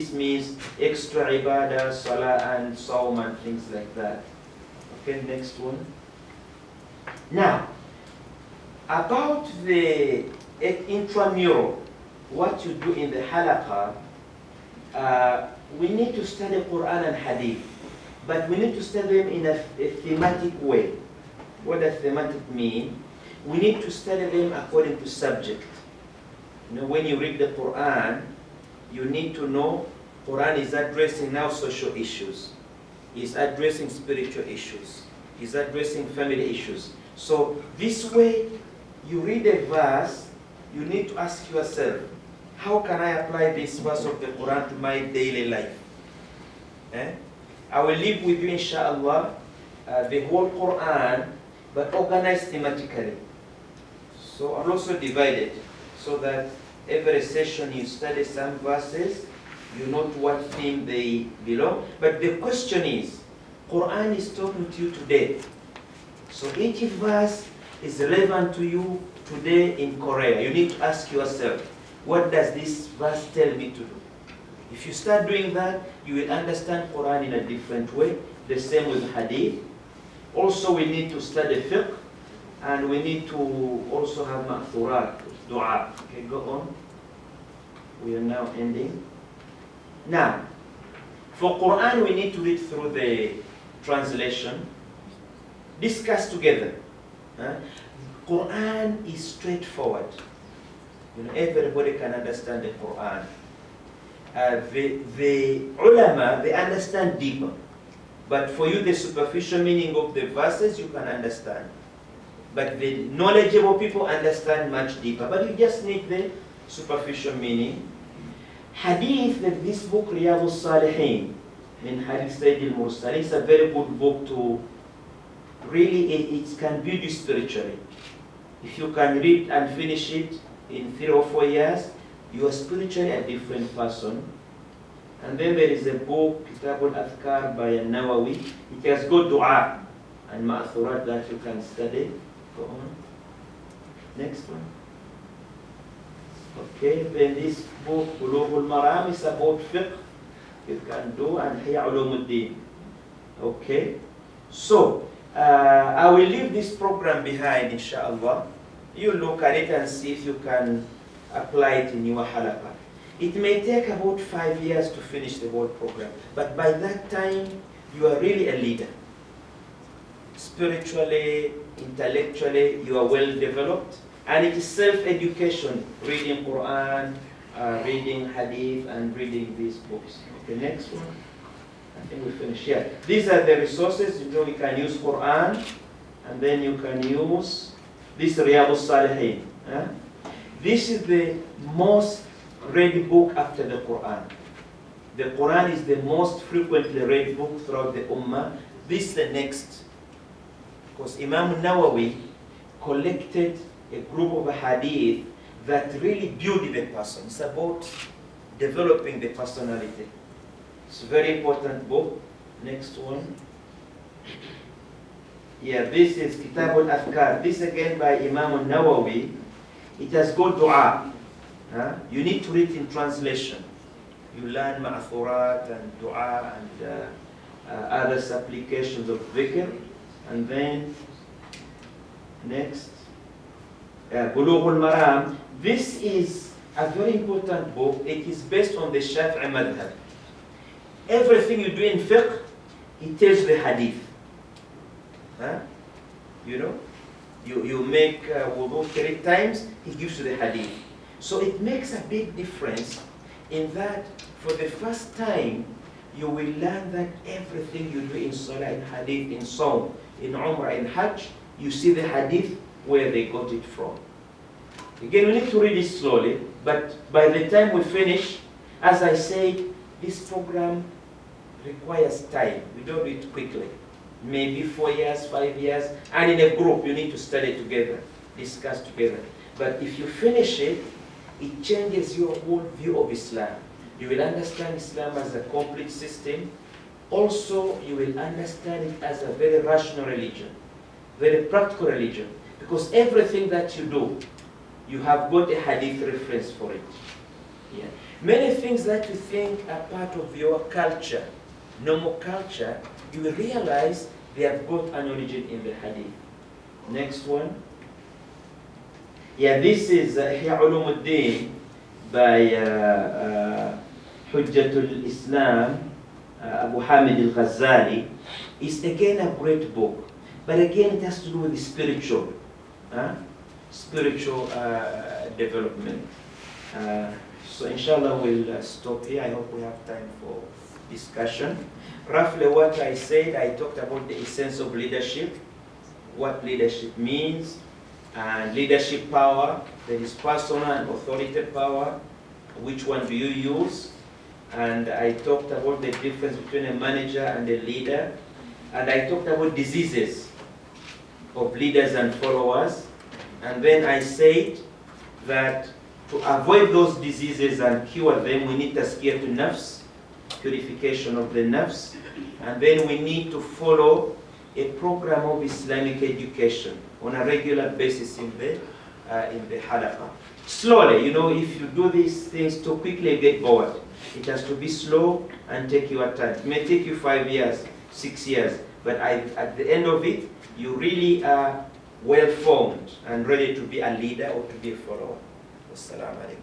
This means extra ibadah, salah and sawm and things like that. Okay, next one. Now, about the intramural, what you do in the halaqah, we need to study Quran and Hadith, but we need to study them in a thematic way. What does thematic mean? We need to study them according to subject. You know, when you read the Quran, you need to know Quran is addressing now social issues, is addressing spiritual issues, is addressing family issues. So this way, you read a verse, you need to ask yourself, how can I apply this verse of the Quran to my daily life? I will leave with you, inshallah, the whole Quran, but organized thematically. So I'll also divide it so that every session you study some verses, you know to what theme they belong. But the question is, Quran is talking to you today. So each verse is relevant to you today in Korea. You need to ask yourself, what does this verse tell me to do? If you start doing that, you will understand Quran in a different way. The same with Hadith. Also, we need to study fiqh, and we need to also have ma'thurat, dua. Okay, go on. We are now ending. Now, for Quran, we need to read through the translation, discuss together. Quran is straightforward. You know, everybody can understand the Quran. The ulama, they understand deeper. But for you, the superficial meaning of the verses, you can understand. But the knowledgeable people understand much deeper. But you just need the superficial meaning. Hadith, this book, Riyadus Salihin, min Hadith Sayyid al-Mursal, is a very good book to really, it can build you spiritually. If you can read and finish it in 3 or 4 years, you are spiritually a different person. And then there is a book, Kitab al-Adhkar by Nawawi. It has got dua and ma'thurat that you can study. Go on. Next one. Okay, then this book, Bulugh al-Maram, is about fiqh. You can do, and Hiya Ulumuddin. Okay, so I will leave this program behind, inshallah. You look at it and see if you can apply it in your halaqah. It may take about 5 years to finish the whole program, but by that time, you are really a leader. Spiritually, intellectually, you are well developed, and it is self-education, reading Quran, reading Hadith, and reading these books. Okay, next one. I think we finished here. These are the resources. You know, you can use Quran, and then you can use this Riyadus Salihin. This is the most read book after the Quran. The Quran is the most frequently read book throughout the Ummah. This is the next. Because Imam Nawawi collected a group of hadith that really build the person. It's about developing the personality. It's a very important book. Next one. Yeah, this is Kitab al-Adhkar. This again by Imam Nawawi. It has got dua. You need to read in translation. You learn ma'thurat and dua and other supplications of dhikr. And then, next, Bulugh al-Maram. This is a very important book. It is based on the Shafi'i madhab. Everything you do in fiqh, it tells the hadith. You know, you make wudu 3 times, he gives you the hadith. So it makes a big difference in that for the first time, you will learn that everything you do in Salah, in Hadith, in Sawm, in Umrah, in Hajj, you see the Hadith where they got it from. Again, we need to read it slowly, but by the time we finish, as I said, this program requires time. We don't do it quickly. Maybe 4 years, 5 years, and in a group, you need to study together, discuss together. But if you finish it, it changes your whole view of Islam. You will understand Islam as a complete system. Also, you will understand it as a very rational religion, very practical religion. Because everything that you do, you have got a hadith reference for it. Yeah. Many things that you think are part of your culture, normal culture, you will realize they have got an origin in the hadith. Next one. Yeah, this is Ihya Ulumuddin by Hujjatul Islam, Abu Hamid al-Ghazali. It's again a great book, but again it has to do with the spiritual, spiritual development. So inshallah we'll stop here. I hope we have time for discussion. Roughly what I said, I talked about the essence of leadership, what leadership means, and leadership power. There is personal and authoritative power. Which one do you use? And I talked about the difference between a manager and a leader. And I talked about diseases of leaders and followers. And then I said that to avoid those diseases and cure them, we need tazkiyah to nafs, purification of the nafs. And then we need to follow a program of Islamic education on a regular basis in the halaqah. Slowly, you know, if you do these things too quickly, you get bored. It has to be slow and take your time. It may take you 5 years, 6 years, but at the end of it, you really are well formed and ready to be a leader or to be a follower. Wassalamu alaikum.